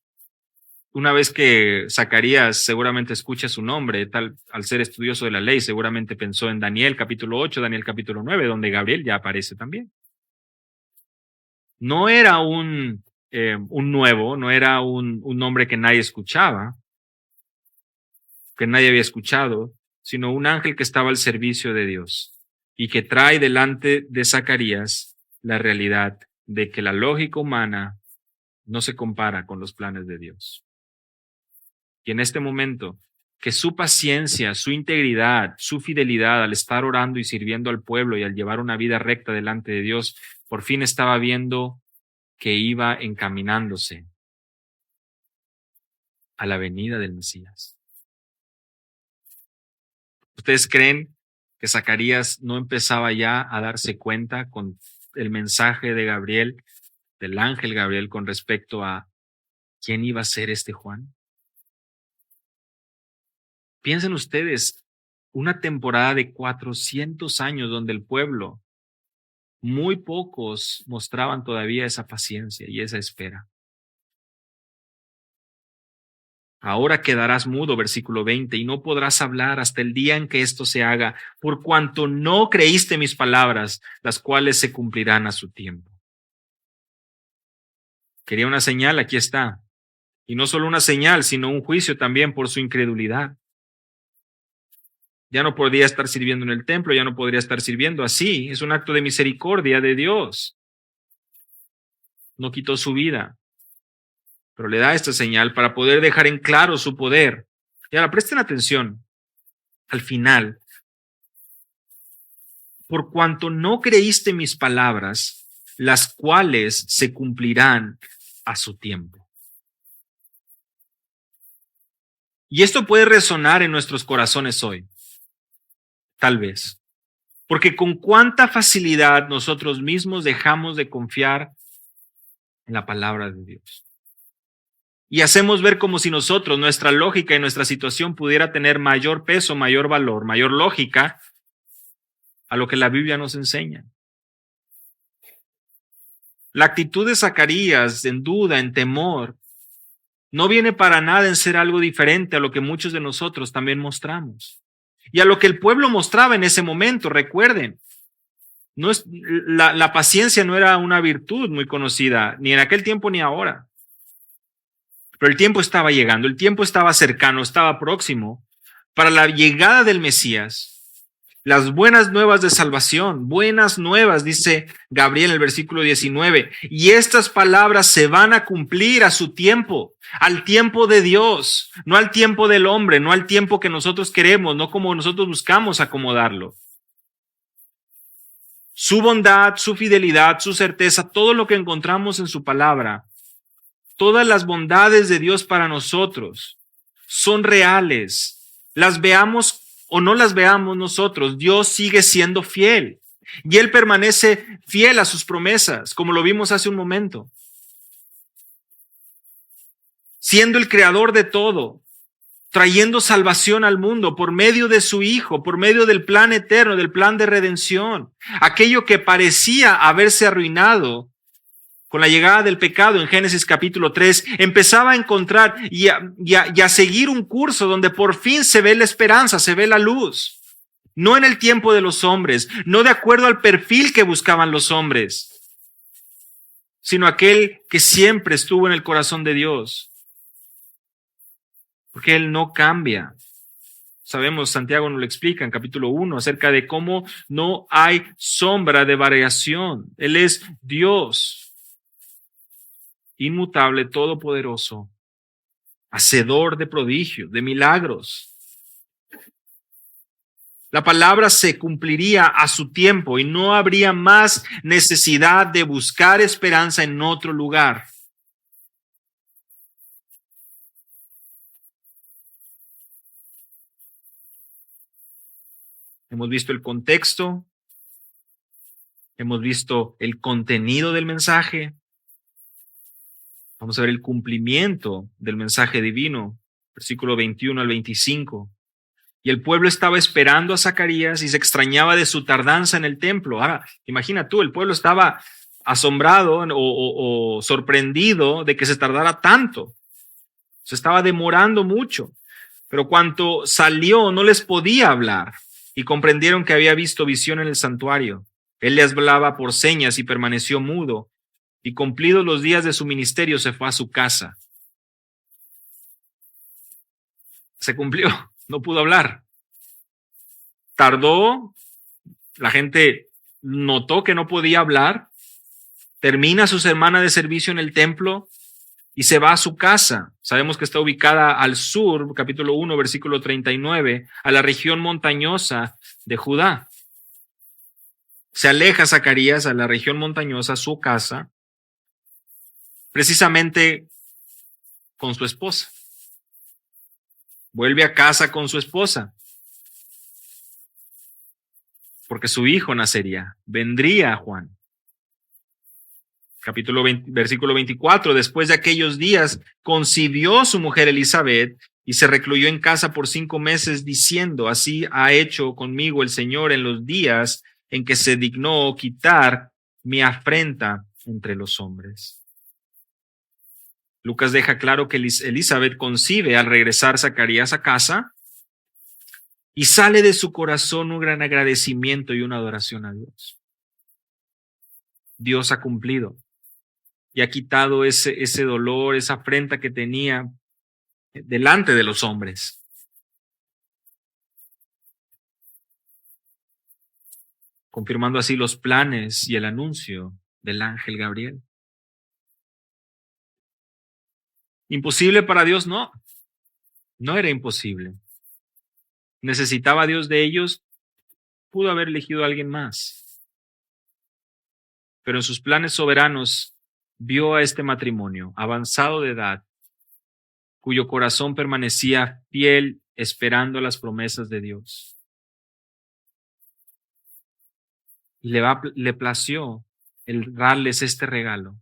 una vez que Zacarías seguramente escucha su nombre, al ser estudioso de la ley, seguramente pensó en Daniel capítulo 8, Daniel capítulo 9, donde Gabriel ya aparece también. No era un nuevo, no era un nombre que nadie escuchaba, que nadie había escuchado, sino un ángel que estaba al servicio de Dios y que trae delante de Zacarías la realidad de que la lógica humana no se compara con los planes de Dios. Y en este momento, que su paciencia, su integridad, su fidelidad al estar orando y sirviendo al pueblo y al llevar una vida recta delante de Dios, por fin estaba viendo que iba encaminándose a la venida del Mesías. ¿Ustedes creen que Zacarías no empezaba ya a darse cuenta con el mensaje de Gabriel, del ángel Gabriel, con respecto a quién iba a ser este Juan? Piensen ustedes, una temporada de 400 años donde el pueblo, muy pocos mostraban todavía esa paciencia y esa espera. Ahora quedarás mudo, versículo 20, y no podrás hablar hasta el día en que esto se haga, por cuanto no creíste mis palabras, las cuales se cumplirán a su tiempo. Quería una señal, aquí está. Y no solo una señal, sino un juicio también por su incredulidad. Ya no podría estar sirviendo en el templo, ya no podría estar sirviendo así. Es un acto de misericordia de Dios. No quitó su vida, pero le da esta señal para poder dejar en claro su poder. Y ahora presten atención al final. Por cuanto no creíste mis palabras, las cuales se cumplirán a su tiempo. Y esto puede resonar en nuestros corazones hoy, tal vez, porque con cuánta facilidad nosotros mismos dejamos de confiar en la palabra de Dios. Y hacemos ver como si nosotros, nuestra lógica y nuestra situación pudiera tener mayor peso, mayor valor, mayor lógica a lo que la Biblia nos enseña. La actitud de Zacarías en duda, en temor, no viene para nada en ser algo diferente a lo que muchos de nosotros también mostramos. Y a lo que el pueblo mostraba en ese momento, recuerden, no es, la paciencia no era una virtud muy conocida, ni en aquel tiempo ni ahora. Pero el tiempo estaba llegando, el tiempo estaba cercano, estaba próximo para la llegada del Mesías. Las buenas nuevas de salvación, buenas nuevas, dice Gabriel en el versículo 19. Y estas palabras se van a cumplir a su tiempo, al tiempo de Dios, no al tiempo del hombre, no al tiempo que nosotros queremos, no como nosotros buscamos acomodarlo. Su bondad, su fidelidad, su certeza, todo lo que encontramos en su palabra, todas las bondades de Dios para nosotros son reales. Las veamos o no las veamos nosotros, Dios sigue siendo fiel y Él permanece fiel a sus promesas, como lo vimos hace un momento. Siendo el creador de todo, trayendo salvación al mundo por medio de su Hijo, por medio del plan eterno, del plan de redención. Aquello que parecía haberse arruinado con la llegada del pecado en Génesis capítulo 3, empezaba a encontrar y a seguir un curso donde por fin se ve la esperanza, se ve la luz. No en el tiempo de los hombres, no de acuerdo al perfil que buscaban los hombres, sino aquel que siempre estuvo en el corazón de Dios. Porque Él no cambia. Sabemos, Santiago nos lo explica en capítulo 1 acerca de cómo no hay sombra de variación. Él es Dios. Inmutable, todopoderoso, hacedor de prodigios, de milagros. La palabra se cumpliría a su tiempo y no habría más necesidad de buscar esperanza en otro lugar. Hemos visto el contexto, hemos visto el contenido del mensaje. Vamos a ver el cumplimiento del mensaje divino, versículo 21 al 25. Y el pueblo estaba esperando a Zacarías y se extrañaba de su tardanza en el templo. Ahora, imagina tú, el pueblo estaba asombrado o sorprendido de que se tardara tanto. Se estaba demorando mucho. Pero cuando salió no les podía hablar y comprendieron que había visto visión en el santuario. Él les hablaba por señas y permaneció mudo. Y cumplidos los días de su ministerio se fue a su casa. Se cumplió, no pudo hablar. Tardó, la gente notó que no podía hablar, termina su semana de servicio en el templo y se va a su casa. Sabemos que está ubicada al sur, capítulo 1, versículo 39, a la región montañosa de Judá. Se aleja Zacarías a la región montañosa, a su casa, precisamente con su esposa. Vuelve a casa con su esposa, porque su hijo nacería, vendría Juan. Capítulo 20, versículo 24, después de aquellos días concibió su mujer Elizabeth y se recluyó en casa por 5 meses diciendo, así ha hecho conmigo el Señor en los días en que se dignó quitar mi afrenta entre los hombres. Lucas deja claro que Elizabeth concibe al regresar Zacarías a casa y sale de su corazón un gran agradecimiento y una adoración a Dios. Dios ha cumplido. y ha quitado ese dolor, esa afrenta que tenía delante de los hombres. Confirmando así los planes y el anuncio del ángel Gabriel. ¿Imposible para Dios? No, no era imposible. ¿Necesitaba Dios de ellos? Pudo haber elegido a alguien más. Pero en sus planes soberanos vio a este matrimonio avanzado de edad, cuyo corazón permanecía fiel esperando las promesas de Dios. Y le plació el darles este regalo,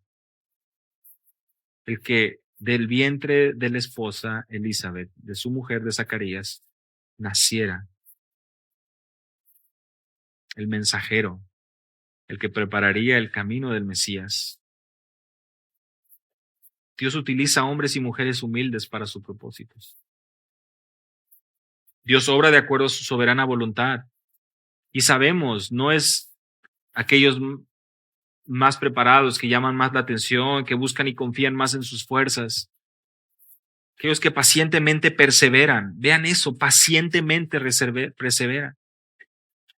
el que del vientre de la esposa Elizabeth, de su mujer de Zacarías, naciera el mensajero, el que prepararía el camino del Mesías. Dios utiliza hombres y mujeres humildes para sus propósitos. Dios obra de acuerdo a su soberana voluntad. Y sabemos, no es aquellos más preparados que llaman más la atención, que buscan y confían más en sus fuerzas. Aquellos que pacientemente perseveran. Vean eso, pacientemente perseveran.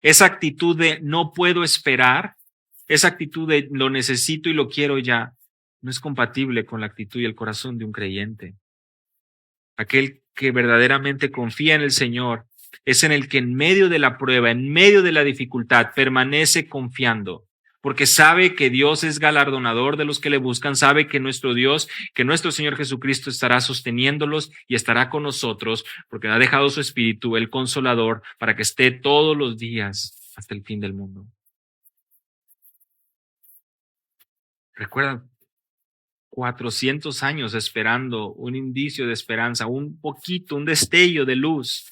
Esa actitud de no puedo esperar, esa actitud de lo necesito y lo quiero ya, no es compatible con la actitud y el corazón de un creyente. Aquel que verdaderamente confía en el Señor es en el que en medio de la prueba, en medio de la dificultad, permanece confiando, porque sabe que Dios es galardonador de los que le buscan, sabe que nuestro Dios, que nuestro Señor Jesucristo estará sosteniéndolos y estará con nosotros, porque ha dejado su Espíritu, el Consolador, para que esté todos los días hasta el fin del mundo. Recuerda, 400 años esperando un indicio de esperanza, un poquito, un destello de luz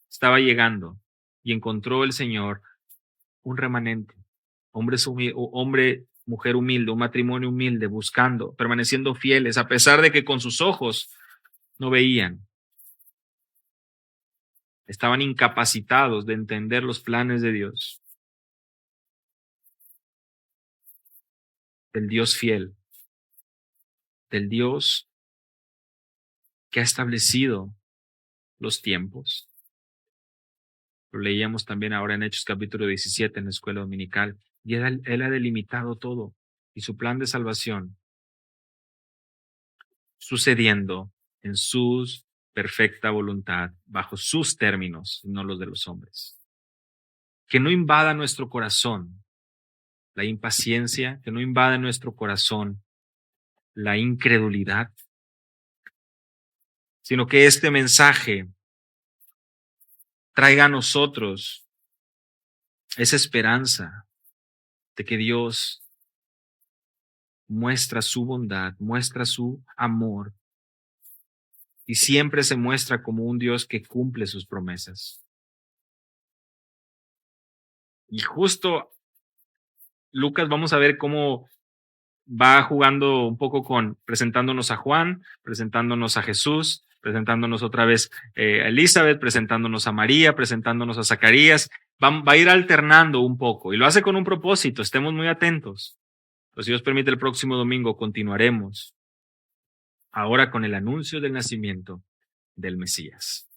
estaba llegando y encontró el Señor un remanente, hombre, mujer humilde, un matrimonio humilde, buscando, permaneciendo fieles, a pesar de que con sus ojos no veían. Estaban incapacitados de entender los planes de Dios, del Dios fiel, del Dios que ha establecido los tiempos. Lo leíamos también ahora en Hechos capítulo 17 en la escuela dominical. Y él ha delimitado todo y su plan de salvación sucediendo en su perfecta voluntad, bajo sus términos, no los de los hombres. Que no invada nuestro corazón la impaciencia, que no invada nuestro corazón la incredulidad, sino que este mensaje traiga a nosotros esa esperanza de que Dios muestra su bondad, muestra su amor y siempre se muestra como un Dios que cumple sus promesas. Y justo Lucas, vamos a ver cómo va jugando un poco con presentándonos a Juan, presentándonos a Jesús, presentándonos otra vez a Elizabeth, presentándonos a María, presentándonos a Zacarías. Va a ir alternando un poco y lo hace con un propósito, estemos muy atentos. Pues si Dios permite, el próximo domingo continuaremos ahora con el anuncio del nacimiento del Mesías.